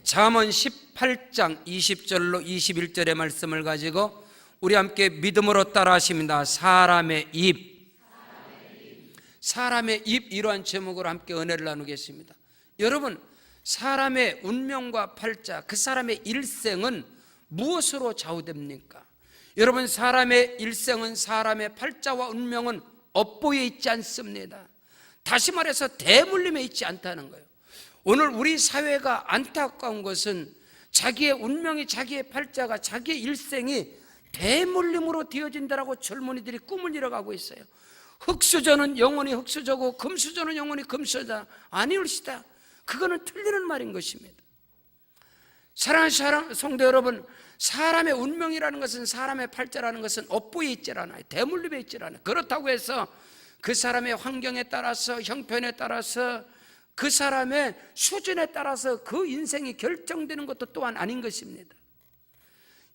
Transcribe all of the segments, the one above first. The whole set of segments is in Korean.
잠언 18장 20절로 21절의 말씀을 가지고 우리 함께 믿음으로 따라 하십니다. 사람의 입. 사람의 입, 이러한 제목으로 함께 은혜를 나누겠습니다. 여러분, 사람의 운명과 팔자, 그 사람의 일생은 무엇으로 좌우됩니까? 여러분, 사람의 일생은, 사람의 팔자와 운명은 업보에 있지 않습니다. 다시 말해서 대물림에 있지 않다는 거예요. 오늘 우리 사회가 안타까운 것은 자기의 운명이, 자기의 팔자가, 자기의 일생이 대물림으로 되어진다라고 젊은이들이 꿈을 이뤄가고 있어요. 흙수저는 영원히 흙수저고 금수저는 영원히 금수저다. 아니올시다. 그거는 틀리는 말인 것입니다. 사랑하는 성도 여러분, 사람의 운명이라는 것은, 사람의 팔자라는 것은 업보에 있질 않아요. 대물림에 있질 않아요. 그렇다고 해서 그 사람의 환경에 따라서, 형편에 따라서, 그 사람의 수준에 따라서 그 인생이 결정되는 것도 또한 아닌 것입니다.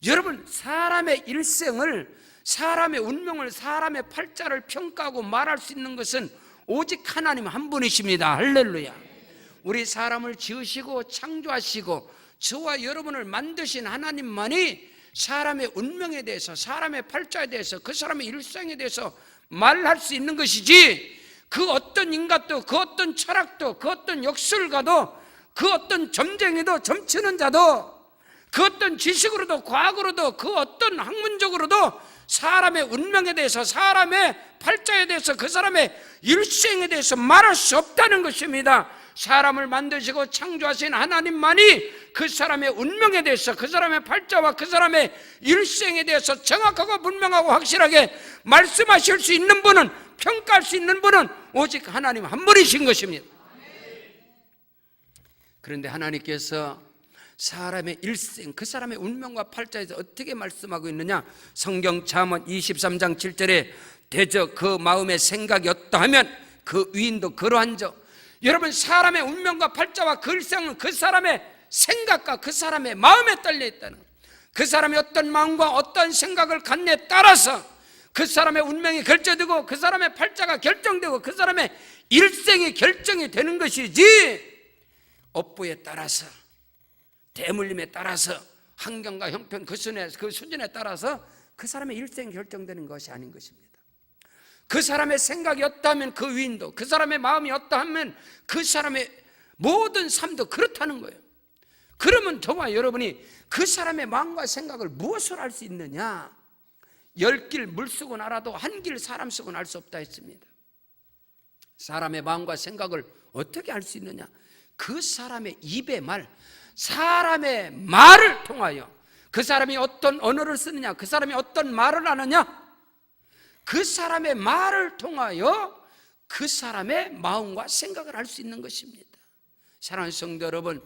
여러분, 사람의 일생을, 사람의 운명을, 사람의 팔자를 평가하고 말할 수 있는 것은 오직 하나님 한 분이십니다. 할렐루야. 우리 사람을 지으시고 창조하시고 저와 여러분을 만드신 하나님만이 사람의 운명에 대해서, 사람의 팔자에 대해서, 그 사람의 일생에 대해서 말할 수 있는 것이지, 그 어떤 인간도, 그 어떤 철학도, 그 어떤 역술가도, 그 어떤 점쟁이도, 점치는 자도, 그 어떤 지식으로도, 과학으로도, 그 어떤 학문적으로도 사람의 운명에 대해서, 사람의 팔자에 대해서, 그 사람의 일생에 대해서 말할 수 없다는 것입니다. 사람을 만드시고 창조하신 하나님만이 그 사람의 운명에 대해서, 그 사람의 팔자와 그 사람의 일생에 대해서 정확하고 분명하고 확실하게 말씀하실 수 있는 분은, 평가할 수 있는 분은 오직 하나님 한 분이신 것입니다. 그런데 하나님께서 사람의 일생, 그 사람의 운명과 팔자에서 어떻게 말씀하고 있느냐? 성경 잠언 23장 7절에 대저 그 마음의 생각이 어떠하면 그 위인도 그러한저. 여러분, 사람의 운명과 팔자와 그 일생은 그 사람의 생각과 그 사람의 마음에 딸려 있다는 거예요. 그 사람이 어떤 마음과 어떤 생각을 갖느냐에 따라서 그 사람의 운명이 결정되고, 그 사람의 팔자가 결정되고, 그 사람의 일생이 결정이 되는 것이지, 업보에 따라서, 대물림에 따라서, 환경과 형편, 그 수준에 따라서 그 사람의 일생이 결정되는 것이 아닌 것입니다. 그 사람의 생각이 어떠하면 그 위인도, 그 사람의 마음이 어떠하면 그 사람의 모든 삶도 그렇다는 거예요. 그러면 저와 여러분이 그 사람의 마음과 생각을 무엇으로 알 수 있느냐? 10길 물쓰고는 알아도 한 길 사람 쓰고는 알 수 없다 했습니다. 사람의 마음과 생각을 어떻게 알 수 있느냐? 그 사람의 입의 말, 사람의 말을 통하여, 그 사람이 어떤 언어를 쓰느냐, 그 사람이 어떤 말을 하느냐, 그 사람의 말을 통하여 그 사람의 마음과 생각을 알 수 있는 것입니다. 사랑하는 성도 여러분,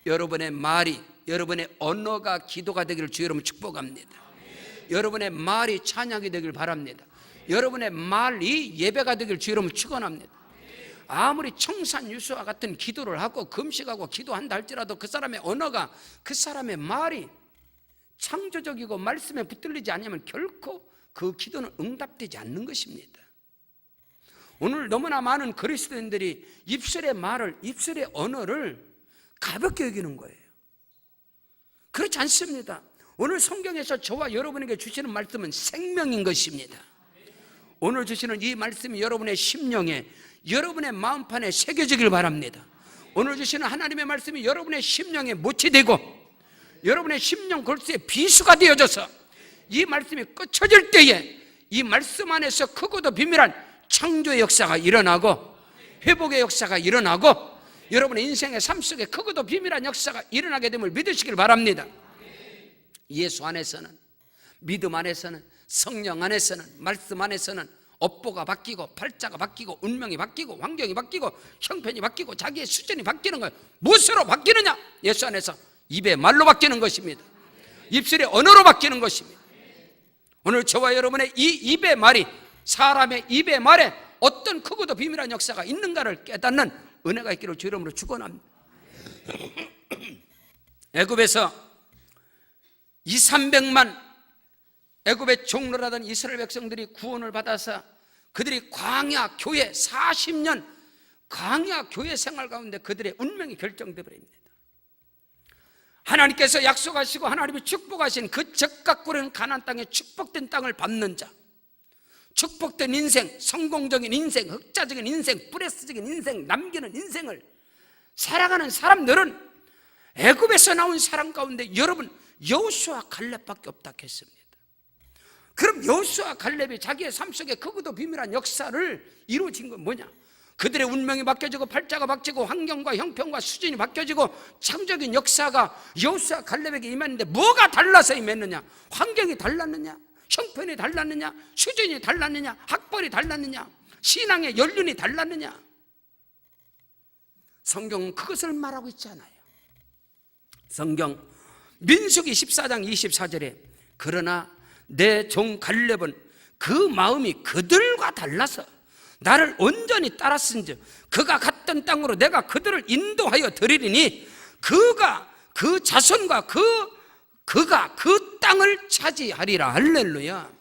여러분의 말이, 여러분의 언어가 기도가 되기를 주 여러분 축복합니다. 여러분의 말이 찬양이 되길 바랍니다. 여러분의 말이 예배가 되길 주 여러분 축원합니다. 아무리 청산유수와 같은 기도를 하고 금식하고 기도한다 할지라도 그 사람의 언어가, 그 사람의 말이 창조적이고 말씀에 붙들리지 않으면 결코 그 기도는 응답되지 않는 것입니다. 오늘 너무나 많은 그리스도인들이 입술의 말을, 입술의 언어를 가볍게 여기는 거예요. 그렇지 않습니다. 오늘 성경에서 저와 여러분에게 주시는 말씀은 생명인 것입니다. 오늘 주시는 이 말씀이 여러분의 심령에, 여러분의 마음판에 새겨지길 바랍니다. 오늘 주시는 하나님의 말씀이 여러분의 심령에 못이 되고, 여러분의 심령 골수에 비수가 되어져서 이 말씀이 끝쳐질 때에 이 말씀 안에서 크고도 비밀한 창조의 역사가 일어나고, 회복의 역사가 일어나고, 여러분의 인생의 삶 속에 크고도 비밀한 역사가 일어나게 됨을 믿으시길 바랍니다. 예수 안에서는, 믿음 안에서는, 성령 안에서는, 말씀 안에서는 업보가 바뀌고, 팔자가 바뀌고, 운명이 바뀌고, 환경이 바뀌고, 형편이 바뀌고, 자기의 수준이 바뀌는 거예요. 무엇으로 바뀌느냐? 예수 안에서 입의 말로 바뀌는 것입니다. 입술의 언어로 바뀌는 것입니다. 오늘 저와 여러분의 이 입의 말이, 사람의 입의 말에 어떤 크고도 비밀한 역사가 있는가를 깨닫는 은혜가 있기를 주 이름으로 축원합니다. 애굽에서 200~300만 애굽의 종로라던 이스라엘 백성들이 구원을 받아서 그들이 광야 교회 40년 광야 교회 생활 가운데 그들의 운명이 결정되어 버립니다. 하나님께서 약속하시고 하나님이 축복하신 그 적각 구르는 가나안 땅에 축복된 땅을 밟는 자, 축복된 인생, 성공적인 인생, 흑자적인 인생, 프레스적인 인생, 남기는 인생을 살아가는 사람들은 애굽에서 나온 사람 가운데 여러분 여호수아 갈렙밖에 없다 했습니다. 그럼 여호수아 갈렙이 자기의 삶 속에 크고도 비밀한 역사를 이루어진 건 뭐냐? 그들의 운명이 바뀌어지고 팔자가 바뀌고 환경과 형편과 수준이 바뀌어지고 창조적인 역사가 여호수아 갈렙에게 임했는데 뭐가 달라서 임했느냐? 환경이 달랐느냐? 형편이 달랐느냐? 수준이 달랐느냐? 학벌이 달랐느냐? 신앙의 연륜이 달랐느냐? 성경은 그것을 말하고 있지 않아요. 성경 민수기 14장 24절에 그러나 내 종 갈렙은 그 마음이 그들과 달라서 나를 온전히 따랐은즉 그가 갔던 땅으로 내가 그들을 인도하여 드리리니 그가 그 자손과 그가 그 땅을 차지하리라. 할렐루야.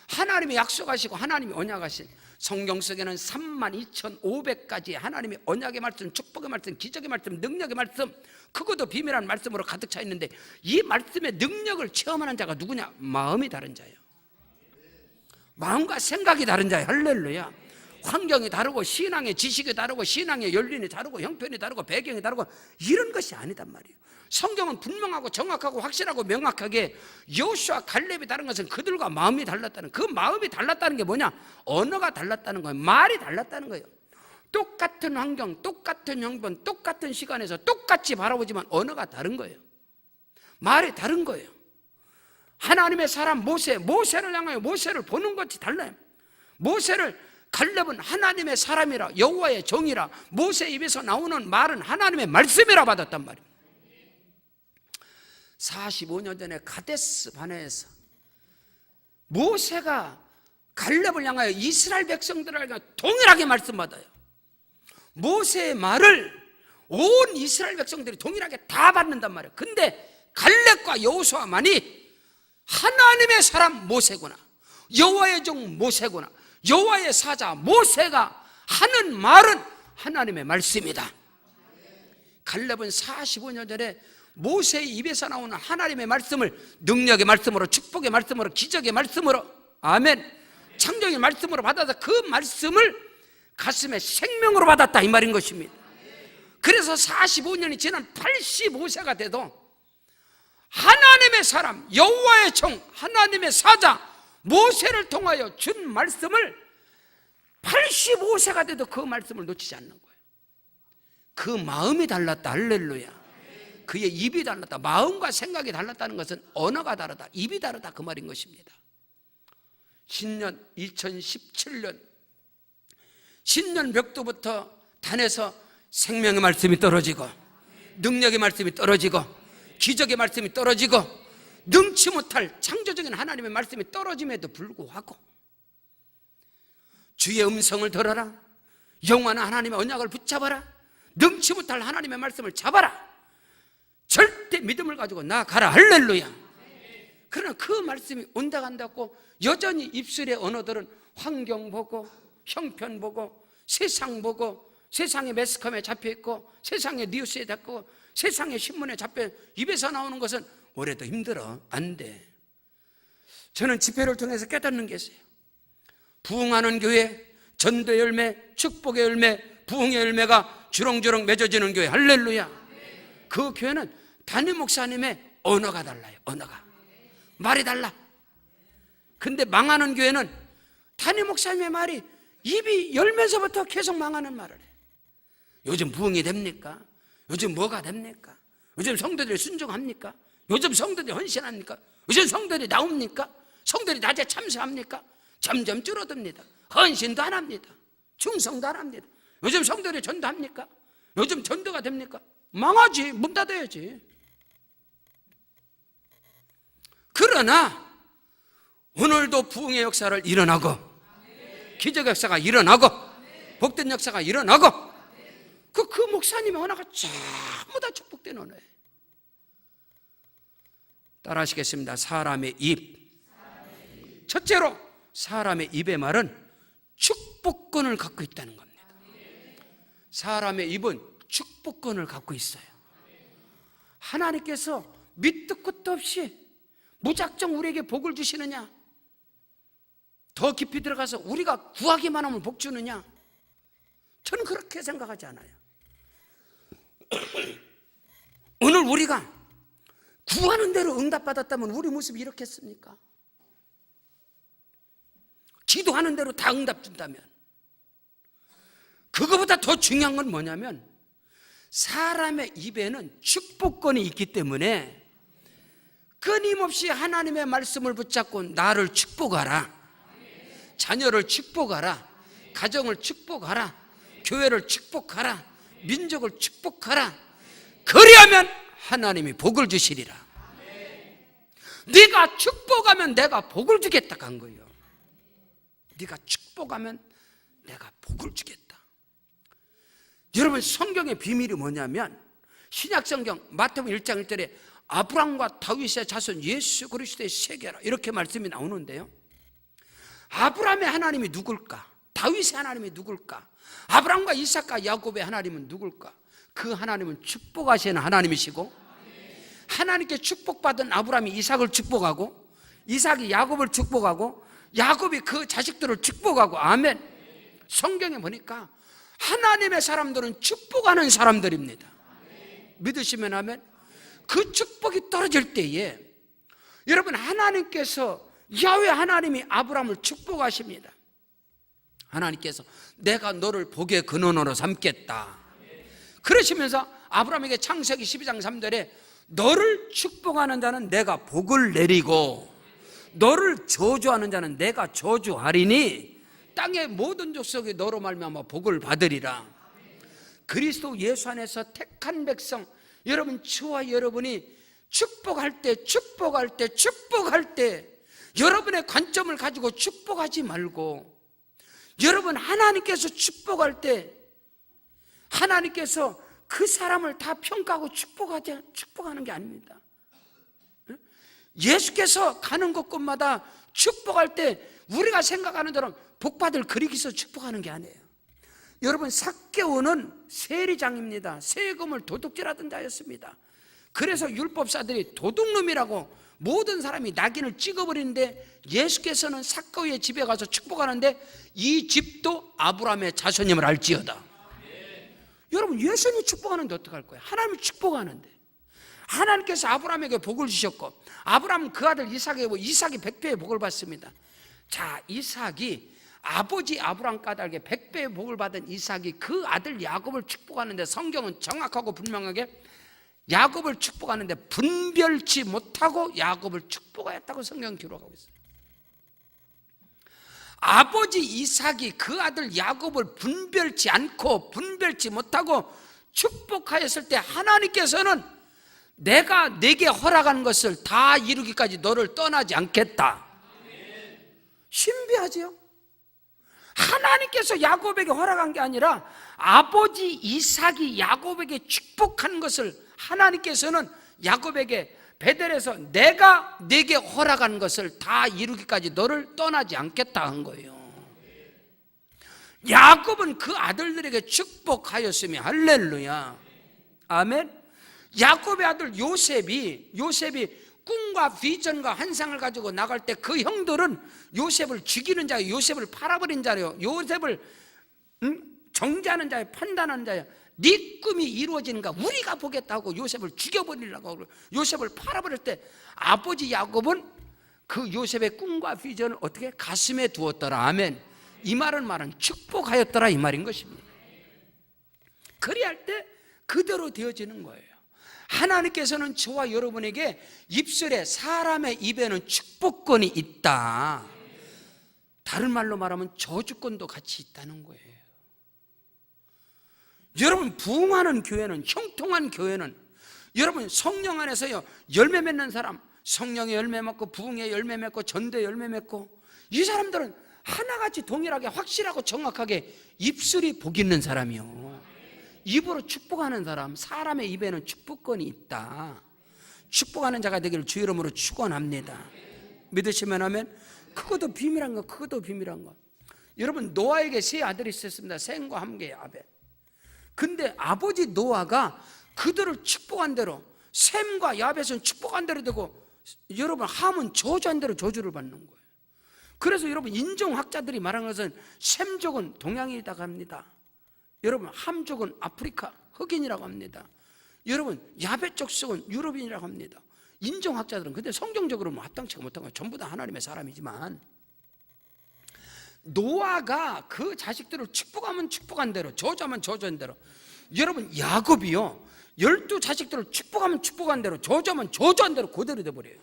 하나님이 약속하시고 하나님이 언약하신 성경 속에는 32,500가지의 하나님의 언약의 말씀, 축복의 말씀, 기적의 말씀, 능력의 말씀, 크고도 비밀한 말씀으로 가득 차 있는데 이 말씀의 능력을 체험하는 자가 누구냐? 마음이 다른 자예요. 마음과 생각이 다른 자예요. 할렐루야. 환경이 다르고 신앙의 지식이 다르고 신앙의 연륜이 다르고 형편이 다르고 배경이 다르고 이런 것이 아니단 말이에요. 성경은 분명하고 정확하고 확실하고 명확하게 여호수아 갈렙이 다른 것은 그들과 마음이 달랐다는, 그 마음이 달랐다는 게 뭐냐? 언어가 달랐다는 거예요. 말이 달랐다는 거예요. 똑같은 환경, 똑같은 형편, 똑같은 시간에서 똑같이 바라보지만 언어가 다른 거예요. 말이 다른 거예요. 하나님의 사람 모세를 향하여 모세를 보는 것이 달라요. 갈렙은 하나님의 사람이라, 여호와의 종이라, 모세 입에서 나오는 말은 하나님의 말씀이라 받았단 말이에요. 45년 전에 가데스 바네에서 모세가 갈렙을 향하여 이스라엘 백성들을 향하여 동일하게 말씀받아요. 모세의 말을 온 이스라엘 백성들이 동일하게 다 받는단 말이에요. 근데 갈렙과 여호수아만이 하나님의 사람 모세구나, 여호와의 종 모세구나, 여호와의 사자 모세가 하는 말은 하나님의 말씀이다. 갈렙은 45년 전에 모세의 입에서 나오는 하나님의 말씀을 능력의 말씀으로, 축복의 말씀으로, 기적의 말씀으로, 아멘, 창조의 말씀으로 받아서 그 말씀을 가슴에 생명으로 받았다 이 말인 것입니다. 그래서 45년이 지난 85세가 돼도 하나님의 사람, 여호와의 종, 하나님의 사자 모세를 통하여 준 말씀을 85세가 돼도 그 말씀을 놓치지 않는 거예요. 그 마음이 달랐다. 할렐루야. 그의 입이 달랐다. 마음과 생각이 달랐다는 것은 언어가 다르다, 입이 다르다 그 말인 것입니다. 신년 2017년 신년 벽두부터 단에서 생명의 말씀이 떨어지고 능력의 말씀이 떨어지고 기적의 말씀이 떨어지고 능치 못할 창조적인 하나님의 말씀이 떨어짐에도 불구하고 주의 음성을 들어라, 영원한 하나님의 언약을 붙잡아라, 능치 못할 하나님의 말씀을 잡아라, 절대 믿음을 가지고 나아가라. 할렐루야. 그러나 그 말씀이 온다 간다고 여전히 입술의 언어들은 환경 보고 형편 보고 세상 보고 세상의 매스컴에 잡혀있고 세상의 뉴스에 잡고 세상의 신문에 잡혀 입에서 나오는 것은 올해도 힘들어. 안 돼. 저는 집회를 통해서 깨닫는 게 있어요. 부흥하는 교회, 전도의 열매, 축복의 열매, 부흥의 열매가 주렁주렁 맺어지는 교회. 할렐루야. 그 교회는 담임 목사님의 언어가 달라요. 언어가 말이 달라. 근데 망하는 교회는 담임 목사님의 말이 입이 열면서부터 계속 망하는 말을 해. 요즘 부흥이 됩니까? 요즘 뭐가 됩니까? 요즘 성도들이 순종합니까? 요즘 성도들이 헌신합니까? 요즘 성도들이 나옵니까? 성도들이 낮에 참석합니까? 점점 줄어듭니다. 헌신도 안 합니다. 충성도 안 합니다. 요즘 성도들이 전도합니까? 요즘 전도가 됩니까? 망하지. 문 닫아야지. 그러나 오늘도 부흥의 역사를 일어나고 기적 역사가 일어나고 복된 역사가 일어나고 그 목사님의 언어가 전부 다 축복된 언어예요. 따라 하시겠습니다. 사람의 입. 첫째로 사람의 입의 말은 축복권을 갖고 있다는 겁니다. 사람의 입은 축복권을 갖고 있어요. 하나님께서 밑도 끝도 없이 무작정 우리에게 복을 주시느냐? 더 깊이 들어가서 우리가 구하기만 하면 복 주느냐? 저는 그렇게 생각하지 않아요. 오늘 우리가 구하는 대로 응답받았다면 우리 모습이 이렇겠습니까? 기도하는 대로 다 응답 준다면. 그거보다 더 중요한 건 뭐냐면 사람의 입에는 축복권이 있기 때문에 끊임없이 하나님의 말씀을 붙잡고 나를 축복하라, 자녀를 축복하라, 가정을 축복하라, 교회를 축복하라, 민족을 축복하라. 그리하면 하나님이 복을 주시리라. 네가 축복하면 내가 복을 주겠다 한 거예요. 네가 축복하면 내가 복을 주겠다. 여러분, 성경의 비밀이 뭐냐면 신약성경 마태복음 1장 1절에 아브람과 다윗의 자손 예수 그리스도의 세계라 이렇게 말씀이 나오는데요, 아브람의 하나님이 누굴까? 다윗의 하나님이 누굴까? 아브람과 이삭과 야곱의 하나님은 누굴까? 그 하나님은 축복하시는 하나님이시고, 하나님께 축복받은 아브람이 이삭을 축복하고, 이삭이 야곱을 축복하고, 야곱이 그 자식들을 축복하고. 아멘. 성경에 보니까 하나님의 사람들은 축복하는 사람들입니다. 믿으시면 아멘. 그 축복이 떨어질 때에 여러분, 하나님께서, 야훼 하나님이 아브람을 축복하십니다. 하나님께서 내가 너를 복의 근원으로 삼겠다 그러시면서 아브람에게 창세기 12장 3절에 너를 축복하는 자는 내가 복을 내리고 너를 저주하는 자는 내가 저주하리니 땅의 모든 족속이 너로 말미암아 복을 받으리라. 그리스도 예수 안에서 택한 백성, 여러분, 저와 여러분이 축복할 때 여러분의 관점을 가지고 축복하지 말고, 여러분, 하나님께서 축복할 때 하나님께서 그 사람을 다 평가하고 축복하는 게 아닙니다. 예수께서 가는 곳곳마다 축복할 때 우리가 생각하는 대로 복받을 그리기서 축복하는 게 아니에요. 여러분, 삭개오는 세리장입니다. 세금을 도둑질하던 자였습니다. 그래서 율법사들이 도둑놈이라고 모든 사람이 낙인을 찍어버리는데, 예수께서는 삭개오의 집에 가서 축복하는데 이 집도 아브라함의 자손임을 알지어다. 여러분, 예수님이 축복하는데 어떡할 거예요? 하나님이 축복하는데. 하나님께서 아브라함에게 복을 주셨고, 아브라함은 그 아들 이삭에게 이삭이 100배의 복을 받습니다. 자, 이삭이 아버지 아브라함 까닭에 100배의 복을 받은 이삭이 그 아들 야곱을 축복하는데, 성경은 정확하고 분명하게 야곱을 축복하는데 분별치 못하고 야곱을 축복하였다고 성경은 기록하고 있어요. 아버지 이삭이 그 아들 야곱을 분별치 못하고 축복하였을 때 하나님께서는 내가 네게 허락한 것을 다 이루기까지 너를 떠나지 않겠다. 신비하죠? 하나님께서 야곱에게 허락한 게 아니라 아버지 이삭이 야곱에게 축복한 것을 하나님께서는 야곱에게 베델에서 내가 네게 허락한 것을 다 이루기까지 너를 떠나지 않겠다 한 거예요. 야곱은 그 아들들에게 축복하였으며, 할렐루야, 아멘. 야곱의 아들 요셉이 꿈과 비전과 환상을 가지고 나갈 때 그 형들은 요셉을 죽이는 자예요. 요셉을 팔아버린 자예요. 요셉을 정죄하는 자예요. 판단하는 자예요. 네 꿈이 이루어지는가 우리가 보겠다고 요셉을 죽여버리려고 하고 요셉을 팔아버릴 때 아버지 야곱은 그 요셉의 꿈과 비전을 어떻게 가슴에 두었더라. 아멘. 이 말은 축복하였더라 이 말인 것입니다. 그리할 때 그대로 되어지는 거예요. 하나님께서는 저와 여러분에게 입술에, 사람의 입에는 축복권이 있다. 다른 말로 말하면 저주권도 같이 있다는 거예요. 여러분, 부흥하는 교회는, 형통한 교회는, 여러분 성령 안에서요 열매 맺는 사람, 성령의 열매 맺고 부흥의 열매 맺고 전도의 열매 맺고, 이 사람들은 하나같이 동일하게 확실하고 정확하게 입술이 복 있는 사람이요, 입으로 축복하는 사람, 사람의 입에는 축복권이 있다. 축복하는 자가 되기를 주 이름으로 축원합니다. 믿으시면 하면, 그것도 비밀한 거. 여러분, 노아에게 세 아들이 있었습니다. 셈과 함께 아벨. 근데 아버지 노아가 그들을 축복한 대로 셈과 야벳은 축복한 대로 되고 여러분 함은 저주한 대로 저주를 받는 거예요. 그래서 여러분 인종학자들이 말하는 것은 셈족은 동양이라고 합니다. 여러분 함족은 아프리카 흑인이라고 합니다. 여러분 야벳 족속은 유럽인이라고 합니다. 인종학자들은 근데 성경적으로 합당치가 못한 거예요. 전부 다 하나님의 사람이지만 노아가 그 자식들을 축복하면 축복한 대로 저주하면 저주한 대로 여러분 야곱이요 12자식들을 축복하면 축복한 대로 저주하면 저주한 대로 그대로 돼버려요.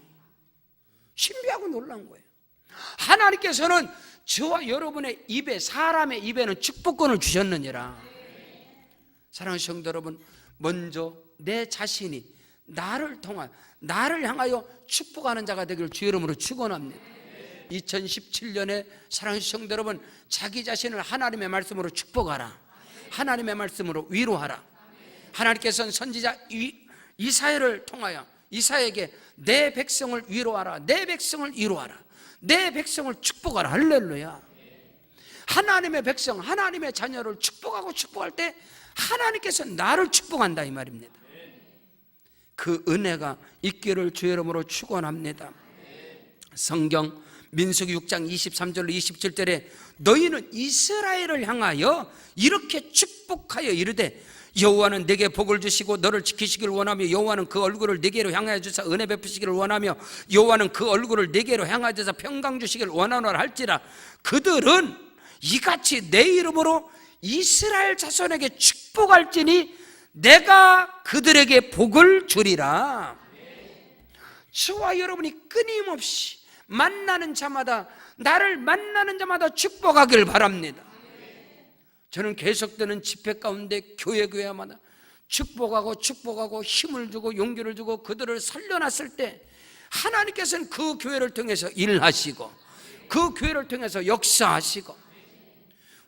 신비하고 놀라운 거예요. 하나님께서는 저와 여러분의 입에 사람의 입에는 축복권을 주셨느니라. 사랑하는 성도 여러분, 먼저 내 자신이 나를 향하여 축복하는 자가 되기를 주의 이름으로 축원합니다. 2017년에 사랑하는 성도 여러분, 자기 자신을 하나님의 말씀으로 축복하라. 하나님의 말씀으로 위로하라. 하나님께서는 선지자 이사야를 통하여 이사야에게 내 백성을 위로하라, 내 백성을 위로하라, 내 백성을 축복하라. 할렐루야. 하나님의 백성, 하나님의 자녀를 축복하고 축복할 때 하나님께서 나를 축복한다 이 말입니다. 그 은혜가 있기를 주의 이름으로 축원합니다. 성경 민수기 6장 23절로 27절에 너희는 이스라엘을 향하여 이렇게 축복하여 이르되 여호와는 내게 복을 주시고 너를 지키시기를 원하며 여호와는 그 얼굴을 내게로 향하여 주사 은혜 베푸시기를 원하며 여호와는 그 얼굴을 내게로 향하여 주사 평강 주시기를 원하노라 할지라 그들은 이같이 내 이름으로 이스라엘 자손에게 축복할지니 내가 그들에게 복을 주리라. 저와 여러분이 끊임없이 만나는 자마다 나를 만나는 자마다 축복하기를 바랍니다. 저는 계속되는 집회 가운데 교회마다 축복하고 힘을 주고 용기를 주고 그들을 살려놨을 때 하나님께서는 그 교회를 통해서 일하시고 그 교회를 통해서 역사하시고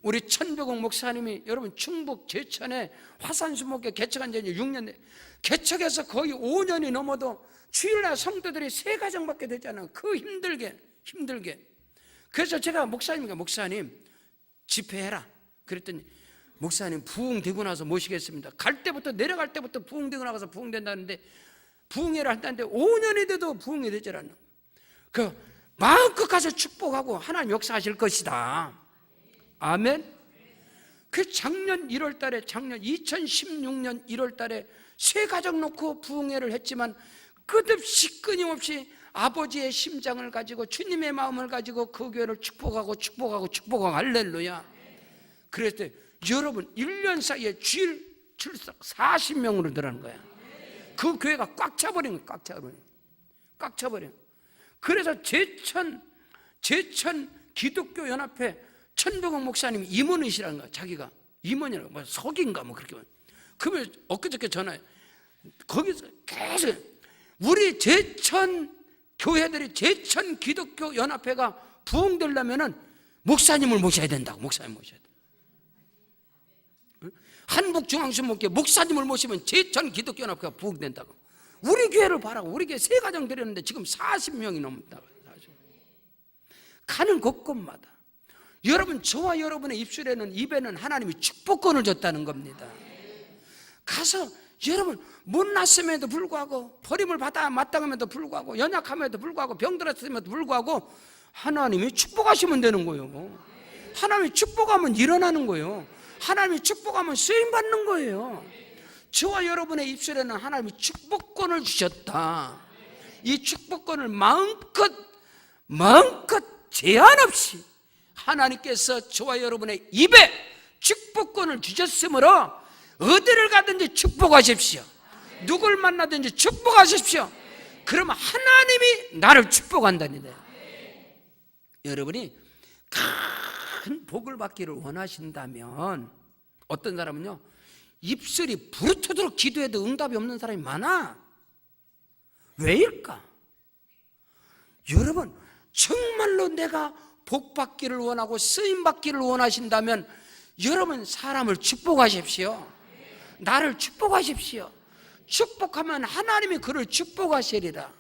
우리 천벽옥 목사님이 여러분 충북 제천에 화산수목회 개척한 지 6년 개척해서 거의 5년이 넘어도 주일날 성도들이 3가정밖에 되지 않아요. 그 힘들게 그래서 제가 목사님 집회해라 그랬더니 목사님 부흥되고 나서 모시겠습니다. 갈 때부터 내려갈 때부터 부흥되고 나가서 부흥된다는데 부흥회를 한다는데 5년이 돼도 부흥이 되질 않아요. 그 마음껏 가서 축복하고 하나님 역사하실 것이다. 아멘. 그 작년 2016년 1월 달에 3가정 놓고 부흥회를 했지만 끝없이 끊임없이 아버지의 심장을 가지고 주님의 마음을 가지고 그 교회를 축복하고 할렐루야. 그랬을 때 여러분 1년 사이에 주일 출석 40명으로 늘어난 거야. 그 교회가 꽉 차버린 거야. 꽉 차버려. 그래서 제천 기독교 연합회 천병옥 목사님이 임원이시라는 거야. 자기가 임원이라고 뭐 석인가 뭐 그렇게. 그러면 엊그저께 전화해. 거기서 계속 우리 제천 교회들이 제천 기독교 연합회가 부흥되려면은 목사님을 모셔야 된다고. 목사님 모셔야 돼. 한북중앙신목회 목사님을 모시면 제천 기독교 연합회가 부흥된다고. 우리 교회를 봐라고. 우리 교회 3가정 드렸는데 지금 40명이 넘는다고. 가는 곳곳마다 여러분 저와 여러분의 입에는 하나님이 축복권을 줬다는 겁니다. 가서 여러분 못났음에도 불구하고 버림을 받아 마땅함에도 불구하고 연약함에도 불구하고 병들었음에도 불구하고 하나님이 축복하시면 되는 거예요. 하나님이 축복하면 일어나는 거예요. 하나님이 축복하면 쓰임받는 거예요. 저와 여러분의 입술에는 하나님이 축복권을 주셨다. 이 축복권을 마음껏 제한 없이 하나님께서 저와 여러분의 입에 축복권을 주셨으므로 어디를 가든지 축복하십시오. 누굴 만나든지 축복하십시오. 그러면 하나님이 나를 축복한다니다. 여러분이 큰 복을 받기를 원하신다면 어떤 사람은요 입술이 부르트도록 기도해도 응답이 없는 사람이 많아. 왜일까? 여러분 정말로 내가 복 받기를 원하고 쓰임 받기를 원하신다면 여러분 사람을 축복하십시오. 나를 축복하십시오. 축복하면 하나님이 그를 축복하시리라.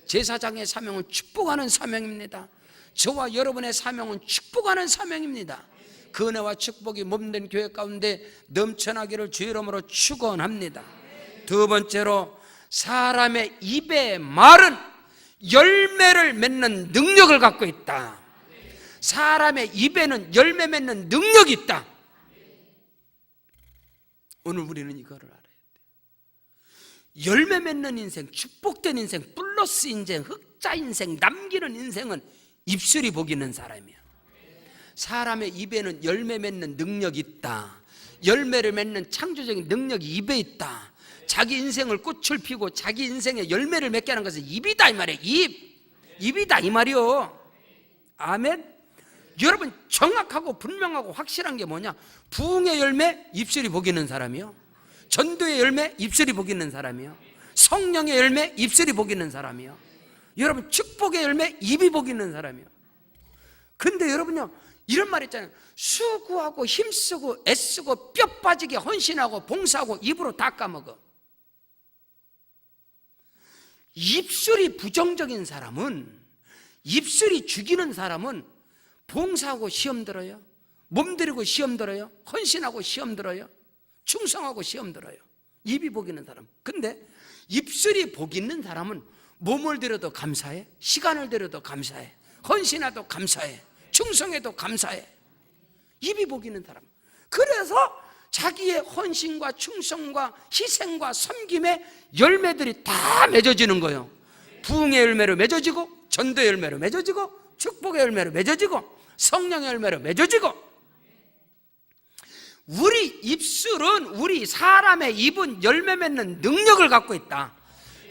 제사장의 사명은 축복하는 사명입니다. 저와 여러분의 사명은 축복하는 사명입니다. 그 은혜와 축복이 몸된 교회 가운데 넘쳐나기를 주의 이름으로 축원합니다. 두 번째로 사람의 입의 말은 열매를 맺는 능력을 갖고 있다. 사람의 입에는 열매 맺는 능력이 있다. 오늘 우리는 이거를 알아야 돼. 열매 맺는 인생, 축복된 인생, 플러스 인생, 흑자 인생, 남기는 인생은 입술이 복 있는 사람이야. 사람의 입에는 열매 맺는 능력이 있다. 열매를 맺는 창조적인 능력이 입에 있다. 자기 인생을 꽃을 피우고 자기 인생의 열매를 맺게 하는 것은 입이다 이 말이에요. 입이다 이 말이요. 아멘. 여러분, 정확하고 분명하고 확실한 게 뭐냐? 부흥의 열매, 입술이 복 있는 사람이요. 전도의 열매, 입술이 복 있는 사람이요. 성령의 열매, 입술이 복 있는 사람이요. 여러분, 축복의 열매, 입이 복 있는 사람이요. 근데 여러분요, 이런 말 있잖아요. 수고하고 힘쓰고 애쓰고 뼈 빠지게 헌신하고 봉사하고 입으로 다 까먹어. 입술이 부정적인 사람은, 입술이 죽이는 사람은 봉사하고 시험 들어요. 몸들이고 시험 들어요. 헌신하고 시험 들어요. 충성하고 시험 들어요. 입이 복 있는 사람. 근데 입술이 복 있는 사람은 몸을 들여도 감사해. 시간을 들여도 감사해. 헌신해도 감사해. 충성해도 감사해. 입이 복 있는 사람. 그래서 자기의 헌신과 충성과 희생과 섬김의 열매들이 다 맺어지는 거예요. 부흥의 열매로 맺어지고, 전도의 열매로 맺어지고, 축복의 열매로 맺어지고, 성령의 열매로 맺어지고. 우리 입술은, 우리 사람의 입은 열매 맺는 능력을 갖고 있다.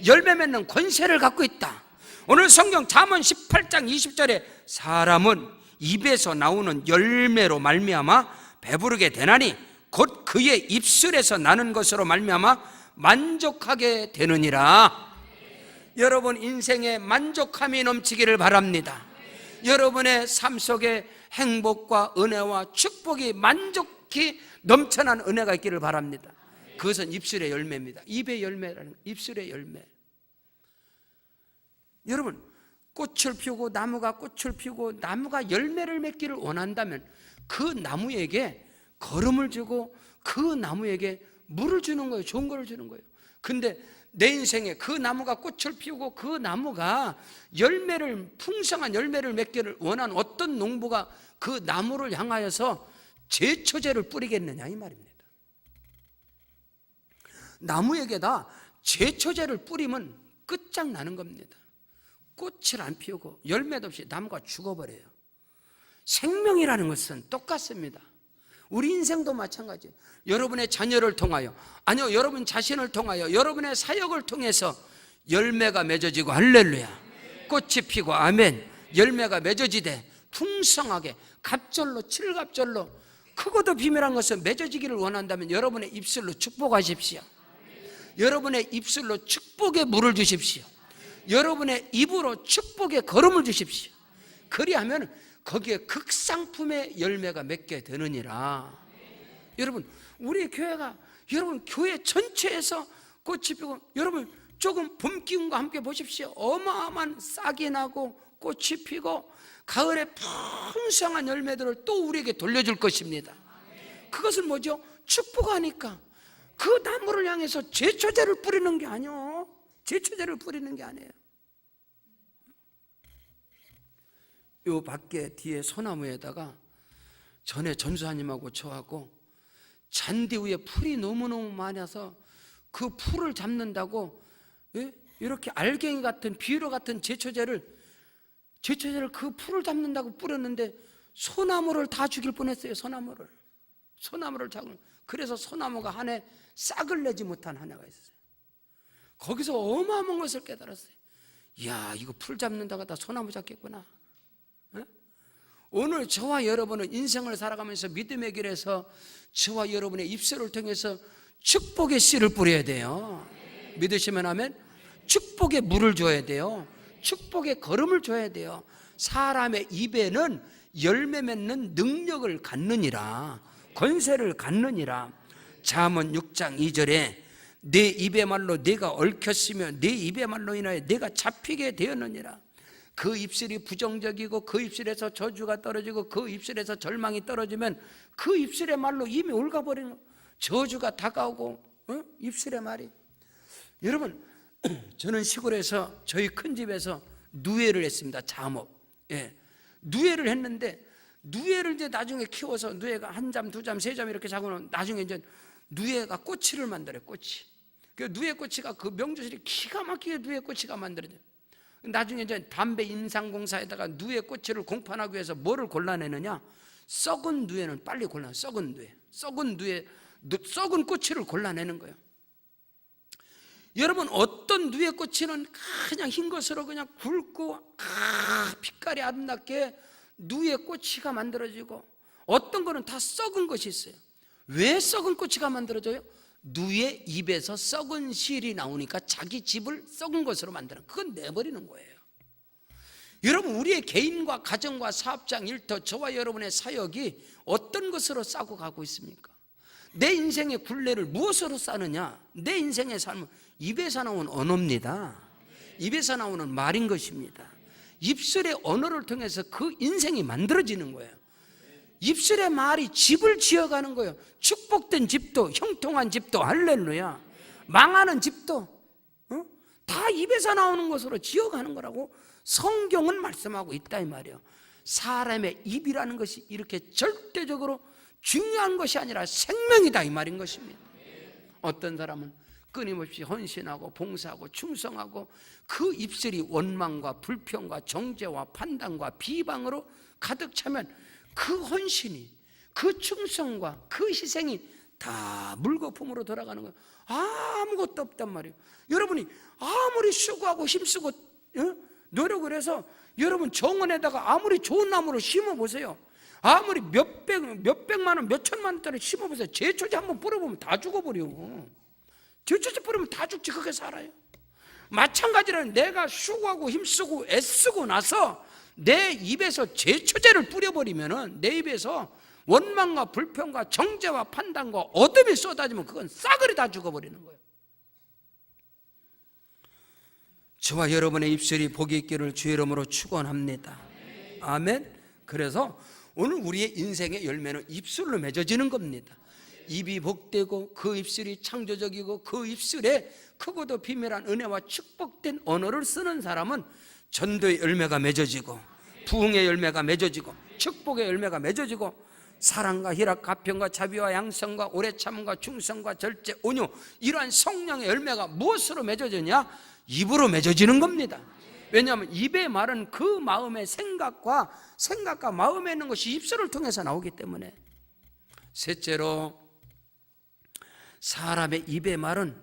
열매 맺는 권세를 갖고 있다. 오늘 성경 잠언 18장 20절에 사람은 입에서 나오는 열매로 말미암아 배부르게 되나니 곧 그의 입술에서 나는 것으로 말미암아 만족하게 되느니라. 여러분 인생에 만족함이 넘치기를 바랍니다. 여러분의 삶 속에 행복과 은혜와 축복이 만족히 넘쳐난 은혜가 있기를 바랍니다. 그것은 입술의 열매입니다. 입의 열매라는, 입술의 열매. 여러분, 꽃을 피우고 나무가 꽃을 피우고 나무가 열매를 맺기를 원한다면 그 나무에게 거름을 주고 그 나무에게 물을 주는 거예요. 좋은 거를 주는 거예요. 근데 내 인생에 그 나무가 꽃을 피우고 그 나무가 열매를, 풍성한 열매를 맺기를 원한 어떤 농부가 그 나무를 향하여서 제초제를 뿌리겠느냐 이 말입니다. 나무에게다 제초제를 뿌리면 끝장나는 겁니다. 꽃을 안 피우고 열매도 없이 나무가 죽어버려요. 생명이라는 것은 똑같습니다. 우리 인생도 마찬가지예요. 여러분의 자녀를 통하여, 아니요, 여러분 자신을 통하여, 여러분의 사역을 통해서 열매가 맺어지고, 할렐루야, 꽃이 피고, 아멘, 열매가 맺어지되 풍성하게 갑절로, 칠갑절로, 크고도 비밀한 것은 맺어지기를 원한다면 여러분의 입술로 축복하십시오. 여러분의 입술로 축복의 물을 주십시오. 여러분의 입으로 축복의 걸음을 주십시오. 그리하면 거기에 극상품의 열매가 맺게 되느니라. 여러분, 우리 교회가, 여러분 교회 전체에서 꽃이 피고, 여러분 조금 봄 기운과 함께 보십시오. 어마어마한 싹이 나고 꽃이 피고 가을에 풍성한 열매들을 또 우리에게 돌려줄 것입니다. 그것은 뭐죠? 축복하니까 그 나무를 향해서 제초제를 뿌리는 게 아니에요. 제초제를 뿌리는 게 아니에요. 요 밖에 뒤에 소나무에다가 전에 전수사님하고 저하고 잔디 위에 풀이 너무너무 많아서 그 풀을 잡는다고, 예? 이렇게 알갱이 같은, 비료 같은 제초제를 그 풀을 잡는다고 뿌렸는데 소나무를 다 죽일 뻔했어요. 소나무를 잡으면. 그래서 소나무가 한 해 싹을 내지 못한 한 해가 있었어요. 거기서 어마어마한 것을 깨달았어요. 이야, 이거 풀 잡는다가 다 소나무 잡겠구나. 네? 오늘 저와 여러분은 인생을 살아가면서 믿음의 길에서 저와 여러분의 입술을 통해서 축복의 씨를 뿌려야 돼요. 믿으시면 아멘. 축복의 물을 줘야 돼요. 축복의 걸음을 줘야 돼요. 사람의 입에는 열매 맺는 능력을 갖느니라, 권세를 갖느니라. 잠언 6장 2절에 내 입의 말로 내가 얽혔으며 내 입의 말로 인하여 내가 잡히게 되었느니라. 그 입술이 부정적이고 그 입술에서 저주가 떨어지고 그 입술에서 절망이 떨어지면 그 입술의 말로 이미 옮가버리는, 저주가 다가오고, 입술의 말이. 여러분, 저는 시골에서 저희 큰 집에서 누에를 했습니다. 잠업. 예. 누에를 했는데 누에를 이제 나중에 키워서 누에가 한 잠, 두 잠, 세 잠 이렇게 자고는 나중에 이제 누에가 꼬치를 만들어요. 꼬치. 그 누에 꼬치가 그 명주실이 기가 막히게 누에 꼬치가 만들어져요. 나중에 이제 담배 임상공사에다가 누에 꼬치를 공판하기 위해서 뭐를 골라내느냐? 썩은 누에는 빨리 골라. 썩은 누에, 썩은 꼬치를 골라내는 거예요. 여러분, 어떤 누에 꼬치는 그냥 흰 것으로 그냥 굵고 빛깔이 아름답게 누에 꼬치가 만들어지고, 어떤 거는 다 썩은 것이 있어요. 왜 썩은 꼬치가 만들어져요? 누에 입에서 썩은 실이 나오니까 자기 집을 썩은 것으로 만드는, 그건 내버리는 거예요. 여러분, 우리의 개인과 가정과 사업장, 일터, 저와 여러분의 사역이 어떤 것으로 싸고 가고 있습니까? 내 인생의 굴레를 무엇으로 싸느냐? 내 인생의 삶은 입에서 나온 언어입니다. 입에서 나오는 말인 것입니다. 입술의 언어를 통해서 그 인생이 만들어지는 거예요. 입술의 말이 집을 지어가는 거예요. 축복된 집도, 형통한 집도, 할렐루야. 망하는 집도 다 입에서 나오는 것으로 지어가는 거라고 성경은 말씀하고 있다 이 말이에요. 사람의 입이라는 것이 이렇게 절대적으로 중요한 것이 아니라 생명이다 이 말인 것입니다. 어떤 사람은 끊임없이 헌신하고 봉사하고 충성하고 그 입술이 원망과 불평과 정죄와 판단과 비방으로 가득 차면 그 헌신이, 그 충성과 그 희생이 다 물거품으로 돌아가는 거예요. 아무것도 없단 말이에요. 여러분이 아무리 수고하고 힘쓰고 노력을 해서 여러분 정원에다가 아무리 좋은 나무를 심어보세요. 아무리 몇백만 원, 몇천만 원짜리 심어보세요. 제초제 한번 뿌려보면 다 죽어버려. 제초제 뿌리면 다 죽지. 그게 살아요. 마찬가지로 내가 수고하고 힘쓰고 애쓰고 나서 내 입에서 제초제를 뿌려버리면은, 내 입에서 원망과 불평과 정죄와 판단과 어둠이 쏟아지면 그건 싸그리 다 죽어버리는 거예요. 저와 여러분의 입술이 복이 있기를 주의 이름으로 축원합니다. 아멘. 그래서 오늘 우리의 인생의 열매는 입술로 맺어지는 겁니다. 입이 복되고 그 입술이 창조적이고 그 입술에 크고도 비밀한 은혜와 축복된 언어를 쓰는 사람은 전도의 열매가 맺어지고, 부흥의 열매가 맺어지고, 축복의 열매가 맺어지고, 사랑과 희락, 가평과 자비와 양성과 오래 참음과 충성과 절제, 온유, 이러한 성령의 열매가 무엇으로 맺어지냐? 입으로 맺어지는 겁니다. 왜냐하면 입의 말은 그 마음의 생각과 마음에 있는 것이 입술을 통해서 나오기 때문에. 셋째로, 사람의 입의 말은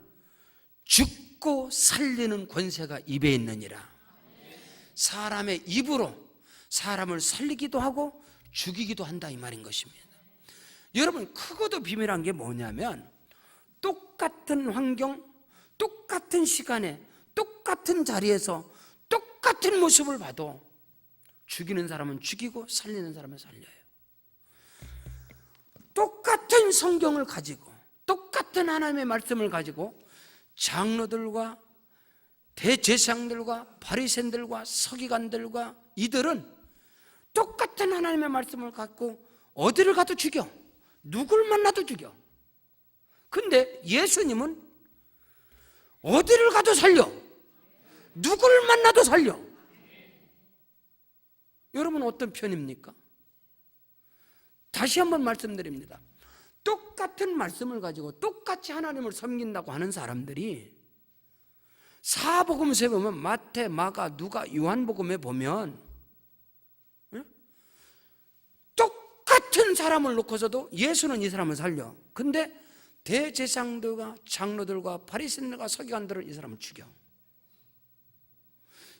죽고 살리는 권세가 입에 있느니라. 사람의 입으로 사람을 살리기도 하고 죽이기도 한다 이 말인 것입니다. 여러분, 크고도 비밀한 게 뭐냐면, 똑같은 환경, 똑같은 시간에, 똑같은 자리에서 똑같은 모습을 봐도 죽이는 사람은 죽이고 살리는 사람은 살려요. 똑같은 성경을 가지고, 똑같은 하나님의 말씀을 가지고 장로들과 대제사장들과 바리새인들과 서기관들과 이들은 똑같은 하나님의 말씀을 갖고 어디를 가도 죽여, 누굴 만나도 죽여. 근데 예수님은 어디를 가도 살려, 누굴 만나도 살려. 여러분, 어떤 편입니까? 다시 한번 말씀드립니다. 똑같은 말씀을 가지고 똑같이 하나님을 섬긴다고 하는 사람들이 사복음서에 보면, 마태, 마가, 누가, 요한복음에 보면 똑같은 사람을 놓고서도 예수는 이 사람을 살려. 근데 대제사장들과 장로들과 바리새인들과 서기관들은 이 사람을 죽여.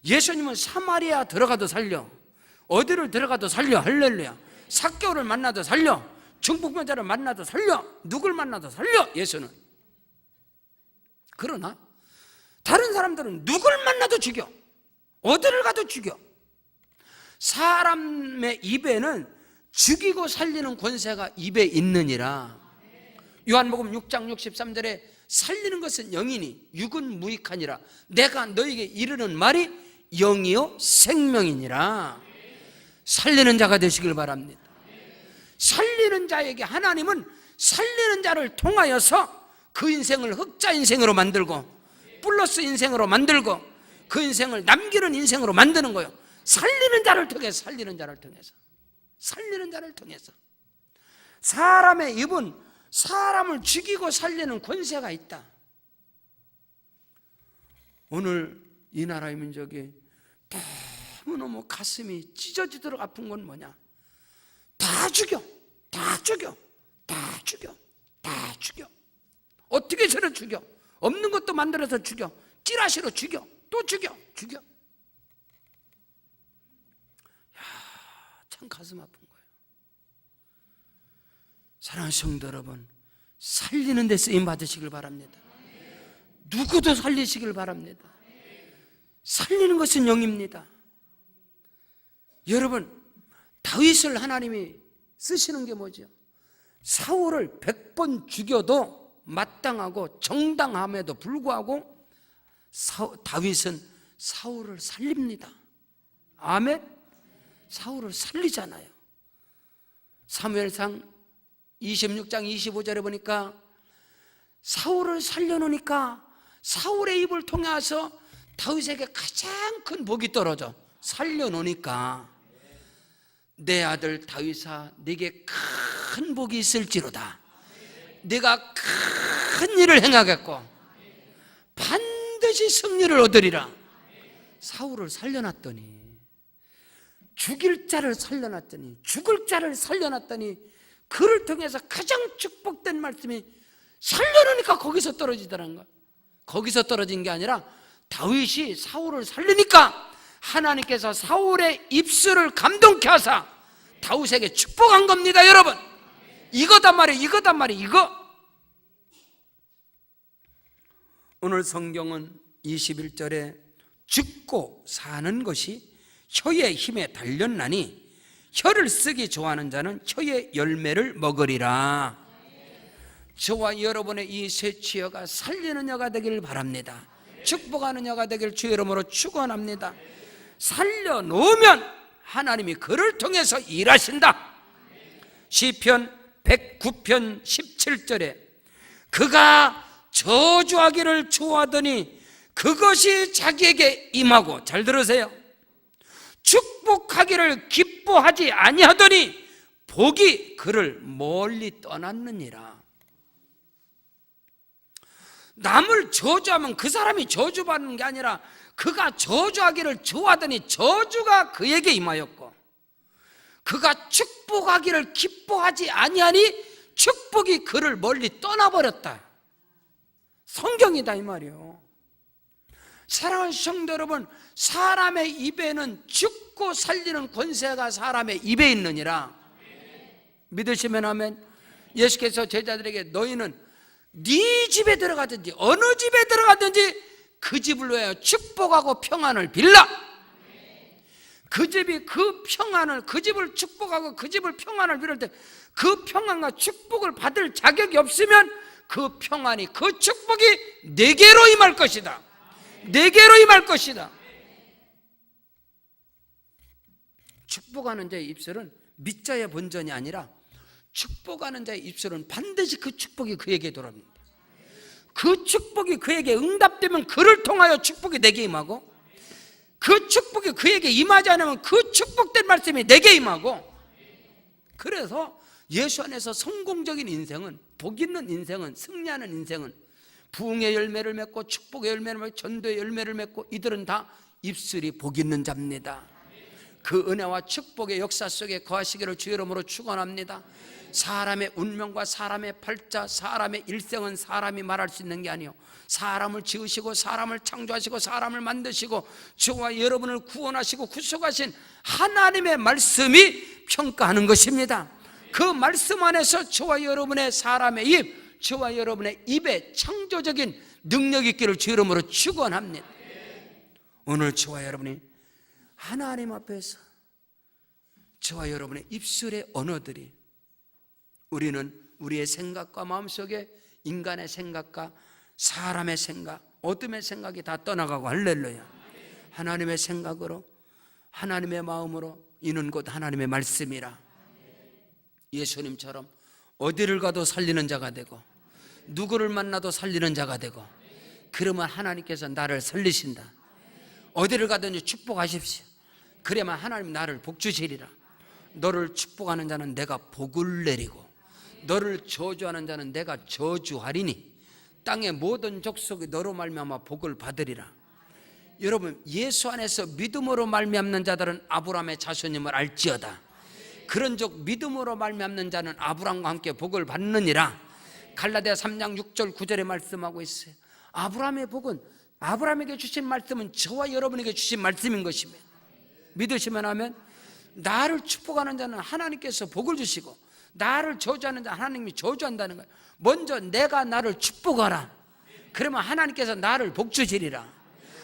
예수님은 사마리아 들어가도 살려, 어디를 들어가도 살려. 할렐루야. 삭개오를 만나도 살려, 중풍병자를 만나도 살려, 누굴 만나도 살려. 예수는. 그러나 다른 사람들은 누굴 만나도 죽여, 어디를 가도 죽여. 사람의 입에는 죽이고 살리는 권세가 입에 있느니라. 요한복음 6장 63절에 살리는 것은 영이니 육은 무익하니라. 내가 너에게 이르는 말이 영이요 생명이니라. 살리는 자가 되시길 바랍니다. 살리는 자에게 하나님은 살리는 자를 통하여서 그 인생을 흑자 인생으로 만들고 플러스 인생으로 만들고 그 인생을 남기는 인생으로 만드는 거예요. 살리는 자를 통해서, 살리는 자를 통해서, 살리는 자를 통해서. 사람의 입은 사람을 죽이고 살리는 권세가 있다. 오늘 이 나라의 민족이 너무너무 가슴이 찢어지도록 아픈 건 뭐냐? 다 죽여, 다 죽여, 다 죽여, 다 죽여. 어떻게 저를 죽여? 없는 것도 만들어서 죽여, 찌라시로 죽여, 또 죽여, 죽여. 참 가슴 아픈 거예요. 사랑하는 성도 여러분, 살리는 데 쓰임 받으시길 바랍니다. 누구도 살리시길 바랍니다. 살리는 것은 영입니다. 여러분, 다윗을 하나님이 쓰시는 게 뭐죠? 사울을 100번 죽여도 마땅하고 정당함에도 불구하고 다윗은 사울을 살립니다. 아멘? 사울을 살리잖아요. 사무엘상 26장 25절에 보니까 사울을 살려놓으니까 사울의 입을 통해서 다윗에게 가장 큰 복이 떨어져. 살려놓으니까 내 아들 다윗아, 네게 큰 복이 있을지로다. 네가 큰 일을 행하겠고 반드시 승리를 얻으리라. 사울을 살려놨더니, 죽일 자를 살려놨더니, 죽을 자를 살려놨더니 그를 통해서 가장 축복된 말씀이 살려놓으니까 거기서 떨어지더라는 거야. 거기서 떨어진 게 아니라 다윗이 사울을 살리니까 하나님께서 사울의 입술을 감동케 하사 다윗에게 축복한 겁니다. 여러분, 이거단 말이에요. 이거단 말이에요. 이거. 오늘 성경은 21절에 죽고 사는 것이 혀의 힘에 달렸나니 혀를 쓰기 좋아하는 자는 혀의 열매를 먹으리라. 저와 여러분의 이 쇠치혀가 살리는 여가 되기를 바랍니다. 축복하는 여가 되길 주의 이름으로 축원합니다. 살려놓으면 하나님이 그를 통해서 일하신다. 시편 109편 17절에 그가 저주하기를 좋아하더니 그것이 자기에게 임하고, 잘 들으세요, 축복하기를 기뻐하지 아니하더니 복이 그를 멀리 떠났느니라. 남을 저주하면 그 사람이 저주받는 게 아니라 그가 저주하기를 좋아하더니 저주가 그에게 임하였고, 그가 축복하기를 기뻐하지 아니하니 축복이 그를 멀리 떠나버렸다. 성경이다 이 말이요. 사랑하는 성도 여러분, 사람의 입에는 죽고 살리는 권세가 사람의 입에 있느니라. 믿으시면 아멘. 예수께서 제자들에게 너희는 네 집에 들어가든지 어느 집에 들어가든지 그 집을 위하여 축복하고 평안을 빌라. 그 집이 그 평안을, 그 집을 축복하고 그 집을 평안을 빌을 때 그 평안과 축복을 받을 자격이 없으면 그 평안이, 그 축복이 내게로 임할 것이다. 내게로 임할 것이다. 축복하는 자의 입술은 밑자의 본전이 아니라 축복하는 자의 입술은 반드시 그 축복이 그에게 돌아옵니다. 그 축복이 그에게 응답되면 그를 통하여 축복이 내게 임하고, 그 축복이 그에게 임하지 않으면 그 축복된 말씀이 내게 임하고. 그래서 예수 안에서 성공적인 인생은, 복 있는 인생은, 승리하는 인생은 부흥의 열매를 맺고 축복의 열매를 맺고 전도의 열매를 맺고, 이들은 다 입술이 복 있는 자입니다. 그 은혜와 축복의 역사 속에 거하시기를 주의 이름으로 축원합니다. 사람의 운명과 사람의 팔자, 사람의 일생은 사람이 말할 수 있는 게 아니요, 사람을 지으시고 사람을 창조하시고 사람을 만드시고 저와 여러분을 구원하시고 구속하신 하나님의 말씀이 평가하는 것입니다. 그 말씀 안에서 저와 여러분의 사람의 입, 저와 여러분의 입에 창조적인 능력이 있기를 주의 이름으로 축원합니다. 오늘 저와 여러분이 하나님 앞에서 저와 여러분의 입술의 언어들이, 우리는 우리의 생각과 마음속에 인간의 생각과 사람의 생각, 어둠의 생각이 다 떠나가고, 할렐루야, 하나님의 생각으로 하나님의 마음으로 이는 곧 하나님의 말씀이라. 예수님처럼 어디를 가도 살리는 자가 되고 누구를 만나도 살리는 자가 되고 그러면 하나님께서 나를 살리신다. 어디를 가든지 축복하십시오. 그래야만 하나님 나를 복 주시리라. 너를 축복하는 자는 내가 복을 내리고 너를 저주하는 자는 내가 저주하리니 땅의 모든 족속이 너로 말미암아 복을 받으리라. 여러분, 예수 안에서 믿음으로 말미암는 자들은 아브라함의 자손임을 알지어다. 그런즉 믿음으로 말미암는 자는 아브라함과 함께 복을 받느니라. 갈라디아 3장 6절 9절에 말씀하고 있어요. 아브라함의 복은, 아브라함에게 주신 말씀은 저와 여러분에게 주신 말씀인 것입니다. 믿으시면 하면, 나를 축복하는 자는 하나님께서 복을 주시고 나를 저주하는 자는 하나님이 저주한다는 거예요. 먼저 내가 나를 축복하라. 그러면 하나님께서 나를 복 주시리라.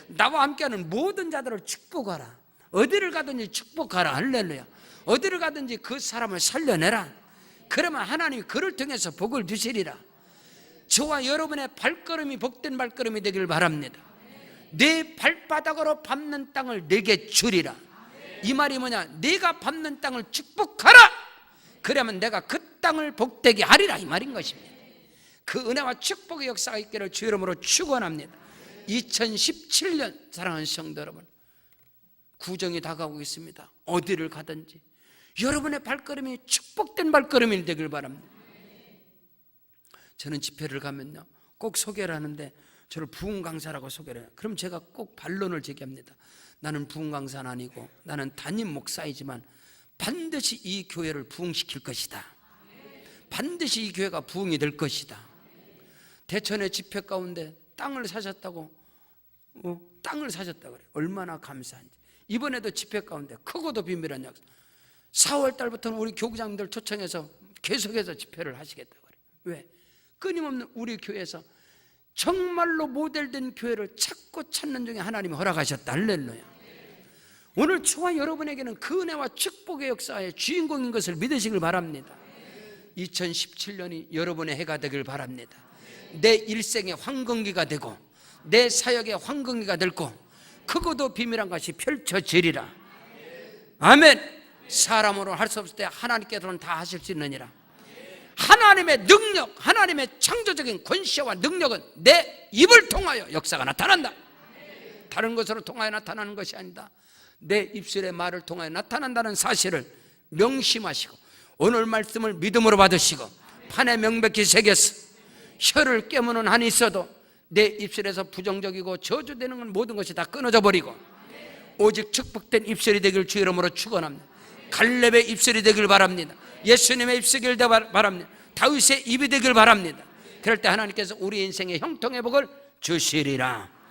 나와 함께하는 모든 자들을 축복하라. 어디를 가든지 축복하라. 할렐루야. 어디를 가든지 그 사람을 살려내라. 그러면 하나님이 그를 통해서 복을 주시리라. 저와 여러분의 발걸음이 복된 발걸음이 되길 바랍니다. 내 발바닥으로 밟는 땅을 내게 주리라. 이 말이 뭐냐? 네가 밟는 땅을 축복하라. 그러면 내가 그 땅을 복되게 하리라, 이 말인 것입니다. 그 은혜와 축복의 역사가 있기를 주 이름으로 축원합니다. 2017년 사랑하는 성도 여러분, 구정이 다가오고 있습니다. 어디를 가든지 여러분의 발걸음이 축복된 발걸음이 되길 바랍니다. 저는 집회를 가면요 꼭 소개를 하는데 저를 부흥 강사라고 소개를 해요. 그럼 제가 꼭 반론을 제기합니다. 나는 부흥 강사는 아니고 나는 담임 목사이지만 반드시 이 교회를 부흥시킬 것이다. 반드시 이 교회가 부흥이 될 것이다. 대천의 집회 가운데 땅을 사셨다고, 땅을 사셨다고 그래요. 얼마나 감사한지. 이번에도 집회 가운데 크고도 비밀한 약속. 4월 달부터는 우리 교구장님들 초청해서 계속해서 집회를 하시겠다고 그래요. 왜? 끊임없는 우리 교회에서 정말로 모델된 교회를 찾고 찾는 중에 하나님이 허락하셨다. 할렐루야. 오늘 저와 여러분에게는 그 은혜와 축복의 역사의 주인공인 것을 믿으시길 바랍니다. 2017년이 여러분의 해가 되길 바랍니다. 내 일생의 황금기가 되고 내 사역의 황금기가 되고 크고도 비밀한 것이 펼쳐지리라. 아멘. 사람으로 할 수 없을 때 하나님께서는 다 하실 수 있느니라. 하나님의 능력, 하나님의 창조적인 권세와 능력은 내 입을 통하여 역사가 나타난다. 다른 것으로 통하여 나타나는 것이 아니다. 내 입술의 말을 통하여 나타난다는 사실을 명심하시고 오늘 말씀을 믿음으로 받으시고 판에 명백히 새겨서 혀를 깨무는 한이 있어도 내 입술에서 부정적이고 저주되는 모든 것이 다 끊어져 버리고 오직 축복된 입술이 되길 주 이름으로 축원합니다. 갈렙의 입술이 되길 바랍니다. 예수님의 입술이 되길 바랍니다. 다윗의 입이 되길 바랍니다. 그럴 때 하나님께서 우리 인생의 형통의 복을 주시리라.